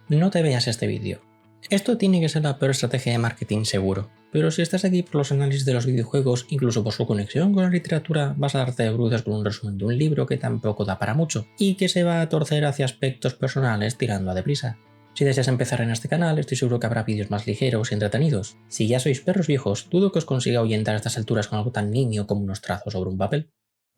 No te veas este vídeo. Esto tiene que ser la peor estrategia de marketing seguro, pero si estás aquí por los análisis de los videojuegos, incluso por su conexión con la literatura, vas a darte de bruces con un resumen de un libro que tampoco da para mucho, y que se va a torcer hacia aspectos personales tirando a deprisa. Si deseas empezar en este canal, estoy seguro que habrá vídeos más ligeros y entretenidos. Si ya sois perros viejos, dudo que os consiga ahuyentar a estas alturas con algo tan nimio como unos trazos sobre un papel.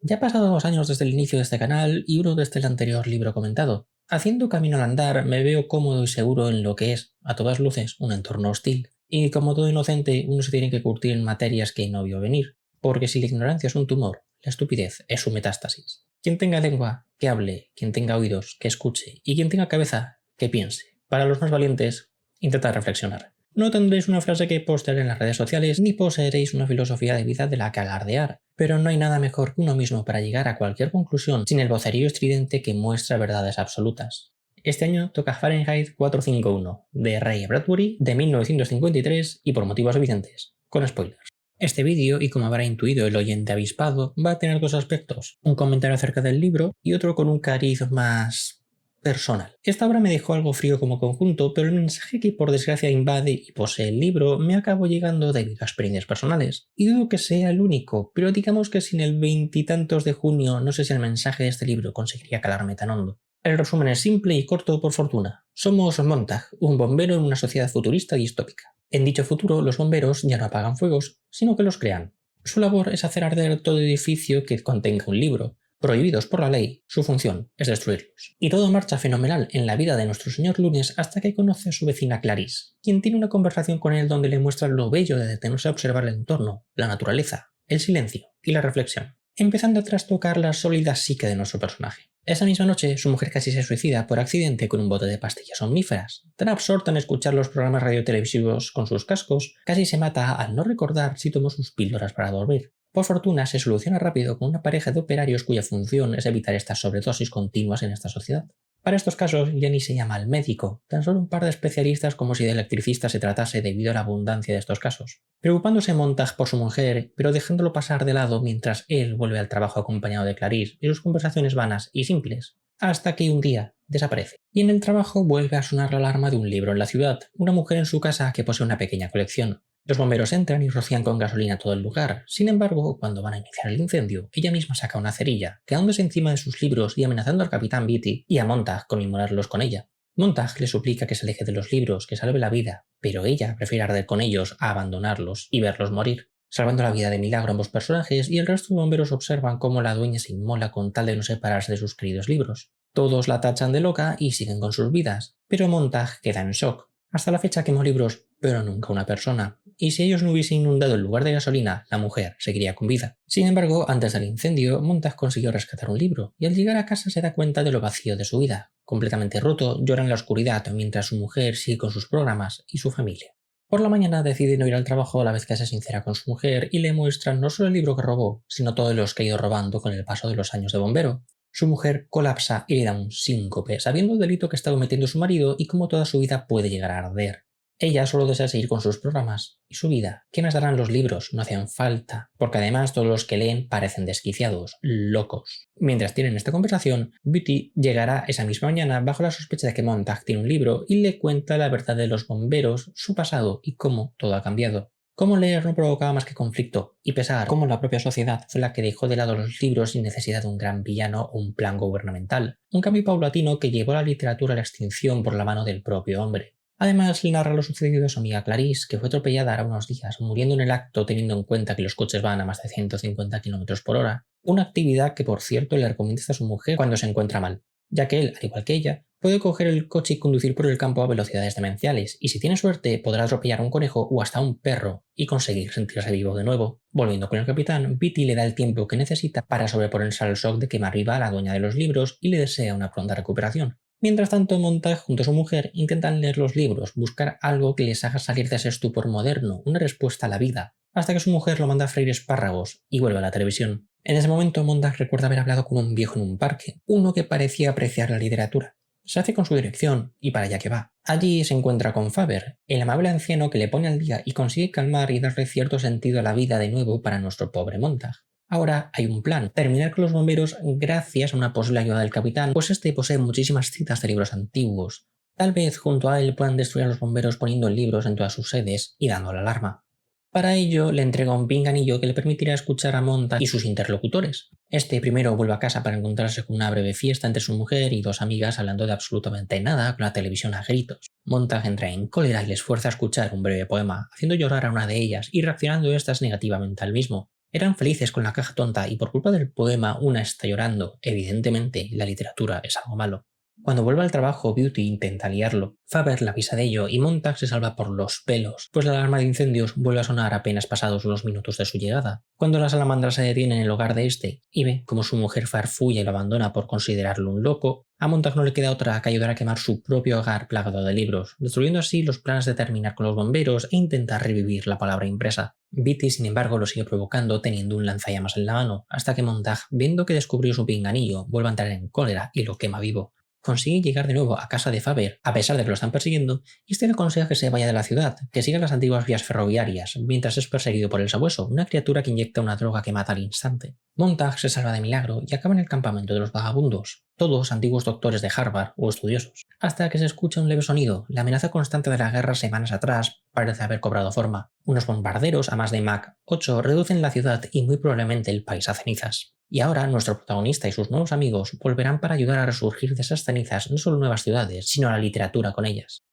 Ya han pasado 2 años desde el inicio de este canal y uno desde el anterior libro comentado. Haciendo camino al andar me veo cómodo y seguro en lo que es, a todas luces, un entorno hostil. Y como todo inocente, uno se tiene que curtir en materias que no vio venir. Porque si la ignorancia es un tumor, la estupidez es su metástasis. Quien tenga lengua, que hable, quien tenga oídos, que escuche, y quien tenga cabeza, que piense. Para los más valientes, intentad reflexionar. No tendréis una frase que postear en las redes sociales, ni poseeréis una filosofía de vida de la que alardear, pero no hay nada mejor que uno mismo para llegar a cualquier conclusión sin el vocerío estridente que muestra verdades absolutas. Este año toca Fahrenheit 451, de Ray Bradbury, de 1953 y por motivos evidentes, con spoilers. Este vídeo, y como habrá intuido el oyente avispado, va a tener 2 aspectos, un comentario acerca del libro y otro con un cariz más personal. Esta obra me dejó algo frío como conjunto, pero el mensaje que por desgracia invade y posee el libro me acabó llegando debido a experiencias personales. Y dudo que sea el único, pero digamos que sin el 20 y tantos de junio no sé si el mensaje de este libro conseguiría calarme tan hondo. El resumen es simple y corto por fortuna. Somos Montag, un bombero en una sociedad futurista distópica. En dicho futuro, los bomberos ya no apagan fuegos, sino que los crean. Su labor es hacer arder todo edificio que contenga un libro. Prohibidos por la ley, su función es destruirlos. Y todo marcha fenomenal en la vida de nuestro señor Lunes hasta que conoce a su vecina Clarice, quien tiene una conversación con él donde le muestra lo bello de detenerse a observar el entorno, la naturaleza, el silencio y la reflexión, empezando a trastocar la sólida psique de nuestro personaje. Esa misma noche, su mujer casi se suicida por accidente con un bote de pastillas omníferas. Tan absorta en escuchar los programas radiotelevisivos con sus cascos, casi se mata al no recordar si tomó sus píldoras para dormir. Por fortuna, se soluciona rápido con una pareja de operarios cuya función es evitar estas sobredosis continuas en esta sociedad. Para estos casos ya ni se llama al médico, tan solo un par de especialistas como si de electricista se tratase debido a la abundancia de estos casos. Preocupándose Montag por su mujer, pero dejándolo pasar de lado mientras él vuelve al trabajo acompañado de Clarice y sus conversaciones vanas y simples, hasta que un día desaparece. Y en el trabajo vuelve a sonar la alarma de un libro en la ciudad, una mujer en su casa que posee una pequeña colección. Los bomberos entran y rocían con gasolina todo el lugar. Sin embargo, cuando van a iniciar el incendio, ella misma saca una cerilla, quedándose encima de sus libros y amenazando al capitán Beatty y a Montag con inmolarlos con ella. Montag le suplica que se aleje de los libros, que salve la vida, pero ella prefiere arder con ellos a abandonarlos y verlos morir, salvando la vida de milagro a ambos personajes, y el resto de bomberos observan cómo la dueña se inmola con tal de no separarse de sus queridos libros. Todos la tachan de loca y siguen con sus vidas, pero Montag queda en shock. Hasta la fecha quemó libros, pero nunca una persona. Y si ellos no hubiesen inundado el lugar de gasolina, la mujer seguiría con vida. Sin embargo, antes del incendio, Montag consiguió rescatar un libro, y al llegar a casa se da cuenta de lo vacío de su vida. Completamente roto, llora en la oscuridad mientras su mujer sigue con sus programas y su familia. Por la mañana decide no ir al trabajo a la vez que se sincera con su mujer y le muestra no solo el libro que robó, sino todos los que ha ido robando con el paso de los años de bombero. Su mujer colapsa y le da un síncope, sabiendo el delito que está cometiendo su marido y cómo toda su vida puede llegar a arder. Ella solo desea seguir con sus programas y su vida. ¿Qué más darán los libros? No hacen falta, porque además todos los que leen parecen desquiciados, locos. Mientras tienen esta conversación, Beatty llegará esa misma mañana bajo la sospecha de que Montag tiene un libro y le cuenta la verdad de los bomberos, su pasado y cómo todo ha cambiado. Cómo leer no provocaba más que conflicto y pesar, cómo la propia sociedad fue la que dejó de lado los libros sin necesidad de un gran villano o un plan gubernamental. Un cambio paulatino que llevó a la literatura a la extinción por la mano del propio hombre. Además, le narra lo sucedido a su amiga Clarice, que fue atropellada hará unos días, muriendo en el acto teniendo en cuenta que los coches van a más de 150 km por hora, una actividad que por cierto le recomienda a su mujer cuando se encuentra mal, ya que él, al igual que ella, puede coger el coche y conducir por el campo a velocidades demenciales, y si tiene suerte podrá atropellar a un conejo o hasta a un perro y conseguir sentirse vivo de nuevo. Volviendo con el capitán, Beatty le da el tiempo que necesita para sobreponerse al shock de quemar viva a la dueña de los libros y le desea una pronta recuperación. Mientras tanto, Montag junto a su mujer intentan leer los libros, buscar algo que les haga salir de ese estupor moderno, una respuesta a la vida, hasta que su mujer lo manda a freír espárragos y vuelve a la televisión. En ese momento, Montag recuerda haber hablado con un viejo en un parque, uno que parecía apreciar la literatura. Se hace con su dirección y para allá que va. Allí se encuentra con Faber, el amable anciano que le pone al día y consigue calmar y darle cierto sentido a la vida de nuevo para nuestro pobre Montag. Ahora hay un plan, terminar con los bomberos gracias a una posible ayuda del capitán, pues este posee muchísimas citas de libros antiguos. Tal vez junto a él puedan destruir a los bomberos poniendo libros en todas sus sedes y dando la alarma. Para ello le entrega un pinganillo que le permitirá escuchar a Montag y sus interlocutores. Este primero vuelve a casa para encontrarse con una breve fiesta entre su mujer y dos amigas hablando de absolutamente nada con la televisión a gritos. Montag entra en cólera y les fuerza a escuchar un breve poema, haciendo llorar a una de ellas y reaccionando estas negativamente al mismo. Eran felices con la caja tonta y por culpa del poema una está llorando. Evidentemente, la literatura es algo malo. Cuando vuelve al trabajo, Beauty intenta liarlo. Faber le avisa de ello y Montag se salva por los pelos, pues la alarma de incendios vuelve a sonar apenas pasados unos minutos de su llegada. Cuando la salamandra se detiene en el hogar de este y ve como su mujer farfulla y lo abandona por considerarlo un loco, a Montag no le queda otra que ayudar a quemar su propio hogar plagado de libros, destruyendo así los planes de terminar con los bomberos e intentar revivir la palabra impresa. Beatty, sin embargo, lo sigue provocando teniendo un lanzallamas en la mano, hasta que Montag, viendo que descubrió su pinganillo, vuelve a entrar en cólera y lo quema vivo. Consigue llegar de nuevo a casa de Faber, a pesar de que lo están persiguiendo, y este le aconseja que se vaya de la ciudad, que siga las antiguas vías ferroviarias, mientras es perseguido por el sabueso, una criatura que inyecta una droga que mata al instante. Montag se salva de milagro y acaba en el campamento de los vagabundos, todos antiguos doctores de Harvard o estudiosos, hasta que se escucha un leve sonido. La amenaza constante de la guerra semanas atrás parece haber cobrado forma. Unos bombarderos a más de Mach 8 reducen la ciudad y muy probablemente el país a cenizas. Y ahora nuestro protagonista y sus nuevos amigos volverán para ayudar a resurgir de esas cenizas no solo nuevas ciudades, sino la literatura con ellas.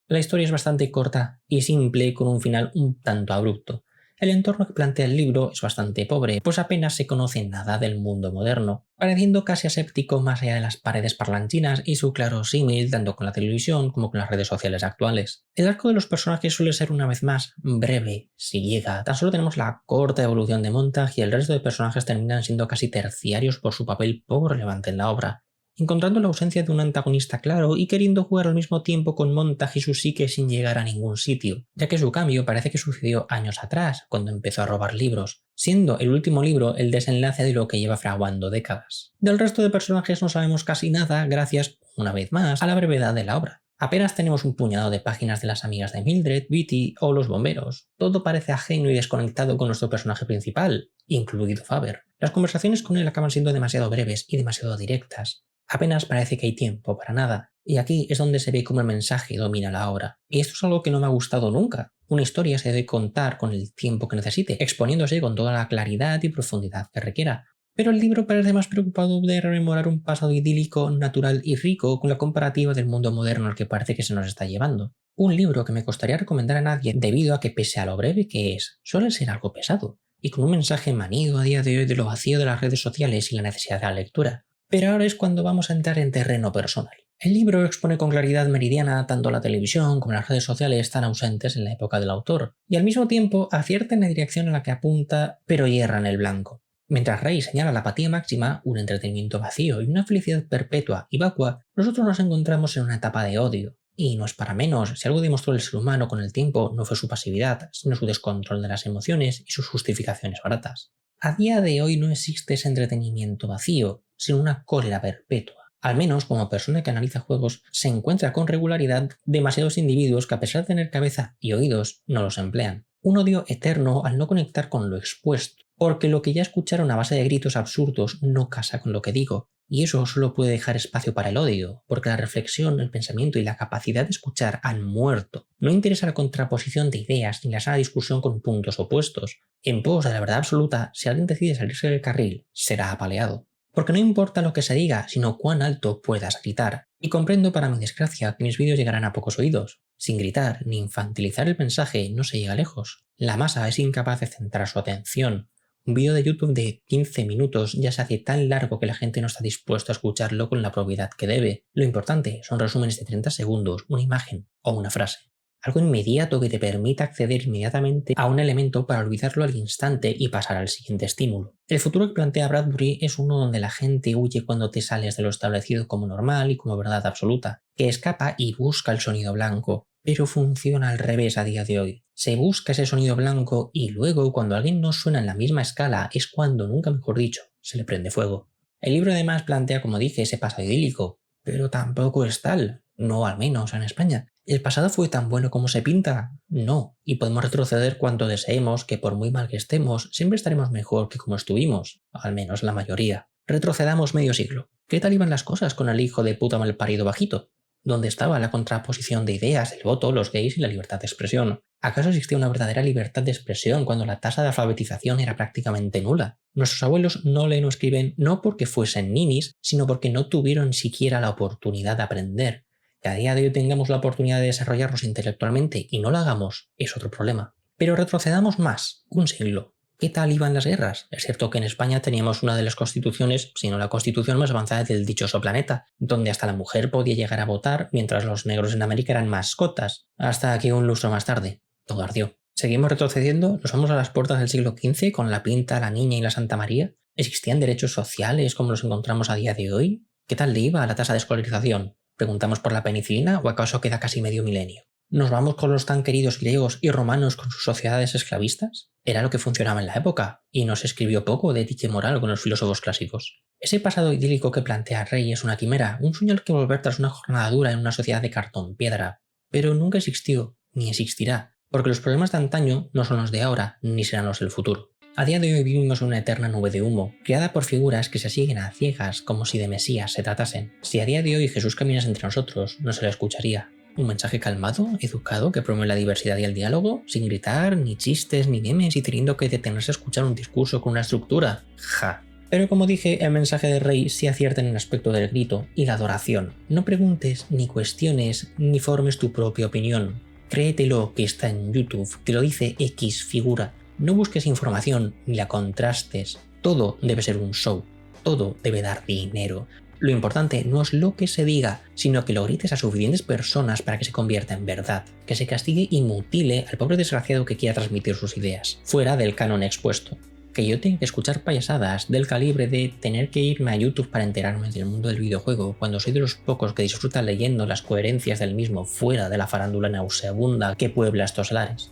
La historia es bastante corta y simple, con un final un tanto abrupto. El entorno que plantea el libro es bastante pobre, pues apenas se conoce nada del mundo moderno, pareciendo casi aséptico más allá de las paredes parlanchinas y su claro símil tanto con la televisión como con las redes sociales actuales. El arco de los personajes suele ser una vez más breve, si llega. Tan solo tenemos la corta evolución de Montag y el resto de personajes terminan siendo casi terciarios por su papel poco relevante en la obra, encontrando la ausencia de un antagonista claro y queriendo jugar al mismo tiempo con Montag y su psique sin llegar a ningún sitio, ya que su cambio parece que sucedió años atrás, cuando empezó a robar libros, siendo el último libro el desenlace de lo que lleva fraguando décadas. Del resto de personajes no sabemos casi nada gracias, una vez más, a la brevedad de la obra. Apenas tenemos un puñado de páginas de las amigas de Mildred, Beatty o los bomberos. Todo parece ajeno y desconectado con nuestro personaje principal, incluido Faber. Las conversaciones con él acaban siendo demasiado breves y demasiado directas. Apenas parece que hay tiempo para nada, y aquí es donde se ve cómo el mensaje domina la obra. Y esto es algo que no me ha gustado nunca. Una historia se debe contar con el tiempo que necesite, exponiéndose con toda la claridad y profundidad que requiera. Pero el libro parece más preocupado de rememorar un pasado idílico, natural y rico con la comparativa del mundo moderno al que parece que se nos está llevando. Un libro que me costaría recomendar a nadie debido a que, pese a lo breve que es, suele ser algo pesado, y con un mensaje manido a día de hoy de lo vacío de las redes sociales y la necesidad de la lectura. Pero ahora es cuando vamos a entrar en terreno personal. El libro expone con claridad meridiana tanto la televisión como las redes sociales tan ausentes en la época del autor, y al mismo tiempo acierta en la dirección a la que apunta, pero hierra en el blanco. Mientras Ray señala la apatía máxima, un entretenimiento vacío y una felicidad perpetua y vacua, nosotros nos encontramos en una etapa de odio. Y no es para menos, si algo demostró el ser humano con el tiempo no fue su pasividad, sino su descontrol de las emociones y sus justificaciones baratas. A día de hoy no existe ese entretenimiento vacío, sino una cólera perpetua. Al menos como persona que analiza juegos, se encuentra con regularidad demasiados individuos que a pesar de tener cabeza y oídos, no los emplean. Un odio eterno al no conectar con lo expuesto, porque lo que ya escucharon a base de gritos absurdos no casa con lo que digo, y eso solo puede dejar espacio para el odio, porque la reflexión, el pensamiento y la capacidad de escuchar han muerto. No interesa la contraposición de ideas ni la sana discusión con puntos opuestos. En pos de la verdad absoluta, si alguien decide salirse del carril, será apaleado. Porque no importa lo que se diga, sino cuán alto puedas gritar. Y comprendo para mi desgracia que mis vídeos llegarán a pocos oídos. Sin gritar ni infantilizar el mensaje no se llega lejos. La masa es incapaz de centrar su atención. Un vídeo de YouTube de 15 minutos ya se hace tan largo que la gente no está dispuesto a escucharlo con la probidad que debe. Lo importante son resúmenes de 30 segundos, una imagen o una frase. Algo inmediato que te permita acceder inmediatamente a un elemento para olvidarlo al instante y pasar al siguiente estímulo. El futuro que plantea Bradbury es uno donde la gente huye cuando te sales de lo establecido como normal y como verdad absoluta, que escapa y busca el sonido blanco, pero funciona al revés a día de hoy. Se busca ese sonido blanco y luego cuando alguien no suena en la misma escala es cuando, nunca mejor dicho, se le prende fuego. El libro además plantea, como dije, ese pasado idílico, pero tampoco es tal. No, al menos en España. ¿El pasado fue tan bueno como se pinta? No, y podemos retroceder cuanto deseemos, que por muy mal que estemos, siempre estaremos mejor que como estuvimos, al menos la mayoría. Retrocedamos medio siglo. ¿Qué tal iban las cosas con el hijo de puta malparido bajito? ¿Dónde estaba la contraposición de ideas, el voto, los gays y la libertad de expresión? ¿Acaso existía una verdadera libertad de expresión cuando la tasa de alfabetización era prácticamente nula? Nuestros abuelos no leen o escriben no porque fuesen ninis, sino porque no tuvieron siquiera la oportunidad de aprender. Que a día de hoy tengamos la oportunidad de desarrollarnos intelectualmente y no lo hagamos es otro problema. Pero retrocedamos más, un siglo. ¿Qué tal iban las guerras? Es cierto que en España teníamos una de las constituciones, si no la constitución más avanzada del dichoso planeta, donde hasta la mujer podía llegar a votar mientras los negros en América eran mascotas, hasta que un lustro más tarde, todo ardió. ¿Seguimos retrocediendo? ¿Nos vamos a las puertas del siglo XV con la Pinta, la Niña y la Santa María? ¿Existían derechos sociales como los encontramos a día de hoy? ¿Qué tal le iba a la tasa de escolarización? ¿Preguntamos por la penicilina o acaso queda casi medio milenio? ¿Nos vamos con los tan queridos griegos y romanos con sus sociedades esclavistas? Era lo que funcionaba en la época, y no se escribió poco de ética y moral con los filósofos clásicos. Ese pasado idílico que plantea Rey es una quimera, un sueño al que volver tras una jornada dura en una sociedad de cartón piedra. Pero nunca existió, ni existirá, porque los problemas de antaño no son los de ahora, ni serán los del futuro. A día de hoy vivimos en una eterna nube de humo, creada por figuras que se siguen a ciegas como si de Mesías se tratasen. Si a día de hoy Jesús caminase entre nosotros, no se le escucharía. Un mensaje calmado, educado, que promueve la diversidad y el diálogo, sin gritar, ni chistes, ni memes y teniendo que detenerse a escuchar un discurso con una estructura. Ja. Pero como dije, el mensaje de Rey sí acierta en el aspecto del grito y la adoración. No preguntes, ni cuestiones, ni formes tu propia opinión. Créetelo que está en YouTube, que lo dice X figura. No busques información ni la contrastes. Todo debe ser un show. Todo debe dar dinero. Lo importante no es lo que se diga, sino que lo grites a suficientes personas para que se convierta en verdad, que se castigue y mutile al pobre desgraciado que quiera transmitir sus ideas, fuera del canon expuesto. Que yo tenga que escuchar payasadas del calibre de tener que irme a YouTube para enterarme del mundo del videojuego cuando soy de los pocos que disfrutan leyendo las coherencias del mismo fuera de la farándula nauseabunda que puebla estos lares.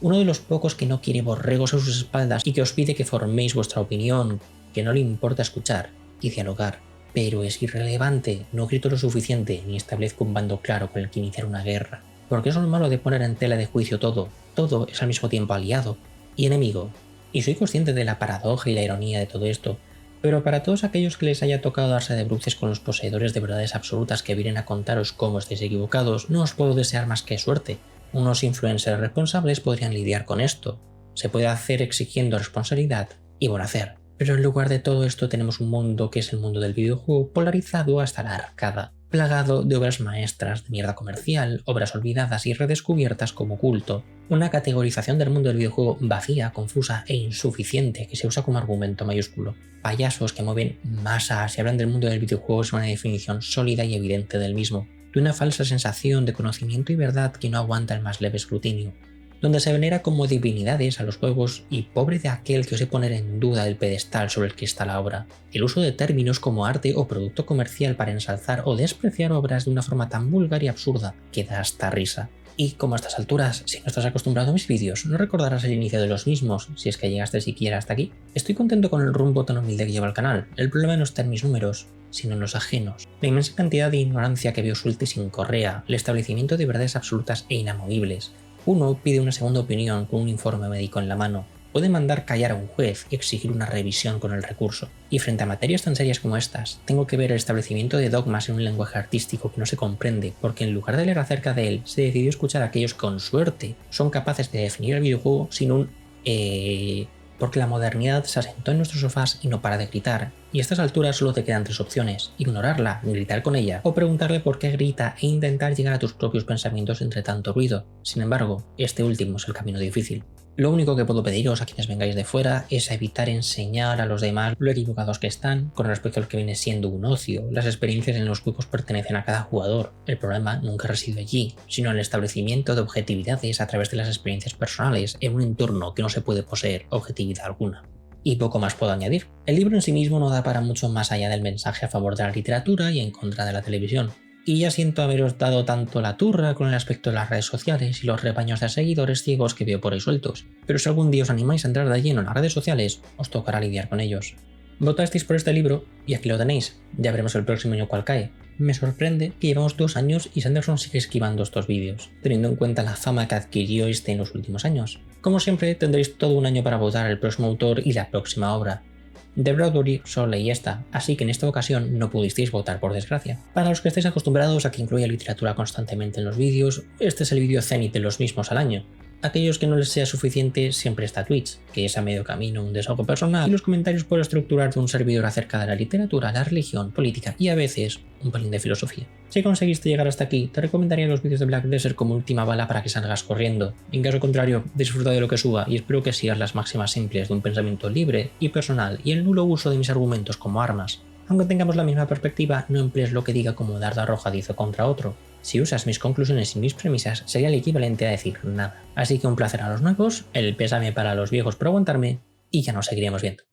Uno de los pocos que no quiere borregos a sus espaldas y que os pide que forméis vuestra opinión, que no le importa escuchar y dialogar. Pero es irrelevante, no grito lo suficiente ni establezco un bando claro con el que iniciar una guerra. Porque eso es lo malo de poner en tela de juicio todo. Todo es al mismo tiempo aliado y enemigo. Y soy consciente de la paradoja y la ironía de todo esto, pero para todos aquellos que les haya tocado darse de bruces con los poseedores de verdades absolutas que vienen a contaros cómo estáis equivocados, no os puedo desear más que suerte. Unos influencers responsables podrían lidiar con esto. Se puede hacer exigiendo responsabilidad y buen hacer. Pero en lugar de todo esto tenemos un mundo que es el mundo del videojuego polarizado hasta la arcada, plagado de obras maestras de mierda comercial, obras olvidadas y redescubiertas como culto, una categorización del mundo del videojuego vacía, confusa e insuficiente que se usa como argumento mayúsculo, payasos que mueven masas y hablan del mundo del videojuego sin una definición sólida y evidente del mismo, de una falsa sensación de conocimiento y verdad que no aguanta el más leve escrutinio, donde se venera como divinidades a los juegos y pobre de aquel que ose poner en duda el pedestal sobre el que está la obra. El uso de términos como arte o producto comercial para ensalzar o despreciar obras de una forma tan vulgar y absurda que da hasta risa. Y como a estas alturas, si no estás acostumbrado a mis vídeos, no recordarás el inicio de los mismos, si es que llegaste siquiera hasta aquí. Estoy contento con el rumbo tan humilde que lleva el canal. El problema no está en mis números, sino en los ajenos. La inmensa cantidad de ignorancia que veo suelta y sin correa, el establecimiento de verdades absolutas e inamovibles. Uno pide una segunda opinión con un informe médico en la mano, puede mandar callar a un juez y exigir una revisión con el recurso. Y frente a materias tan serias como estas, tengo que ver el establecimiento de dogmas en un lenguaje artístico que no se comprende, porque en lugar de leer acerca de él, se decidió escuchar a aquellos que con suerte son capaces de definir el videojuego sin un porque la modernidad se asentó en nuestros sofás y no para de gritar, y a estas alturas solo te quedan tres opciones: ignorarla, gritar con ella, o preguntarle por qué grita e intentar llegar a tus propios pensamientos entre tanto ruido. Sin embargo, este último es el camino difícil. Lo único que puedo pediros a quienes vengáis de fuera es evitar enseñar a los demás lo equivocados que están con respecto al que viene siendo un ocio. Las experiencias en los juegos pertenecen a cada jugador. El problema nunca reside allí, sino en el establecimiento de objetividades a través de las experiencias personales en un entorno que no se puede poseer objetividad alguna. Y poco más puedo añadir. El libro en sí mismo no da para mucho más allá del mensaje a favor de la literatura y en contra de la televisión. Y ya siento haberos dado tanto la turra con el aspecto de las redes sociales y los rebaños de seguidores ciegos que veo por ahí sueltos, pero si algún día os animáis a entrar de lleno en las redes sociales, os tocará lidiar con ellos. Votasteis por este libro y aquí lo tenéis, ya veremos el próximo año cuál cae. Me sorprende que llevamos 2 años y Sanderson sigue esquivando estos vídeos, teniendo en cuenta la fama que adquirió este en los últimos años. Como siempre, tendréis todo un año para votar el próximo autor y la próxima obra. De Bradbury solo leí esta, así que en esta ocasión no pudisteis votar por desgracia. Para los que estéis acostumbrados a que incluya literatura constantemente en los vídeos, este es el vídeo cenit de los mismos al año. Aquellos que no les sea suficiente siempre está Twitch, que es a medio camino un desahogo personal, y los comentarios por estructurar de un servidor acerca de la literatura, la religión, política y a veces un pelín de filosofía. Si conseguiste llegar hasta aquí, te recomendaría los vídeos de Black Desert como última bala para que salgas corriendo. En caso contrario, disfruta de lo que suba y espero que sigas las máximas simples de un pensamiento libre y personal y el nulo uso de mis argumentos como armas. Aunque tengamos la misma perspectiva, no emplees lo que diga como dardo arrojadizo contra otro. Si usas mis conclusiones y mis premisas, sería el equivalente a decir nada. Así que un placer a los nuevos, el pésame para los viejos por aguantarme, y ya nos seguiremos viendo.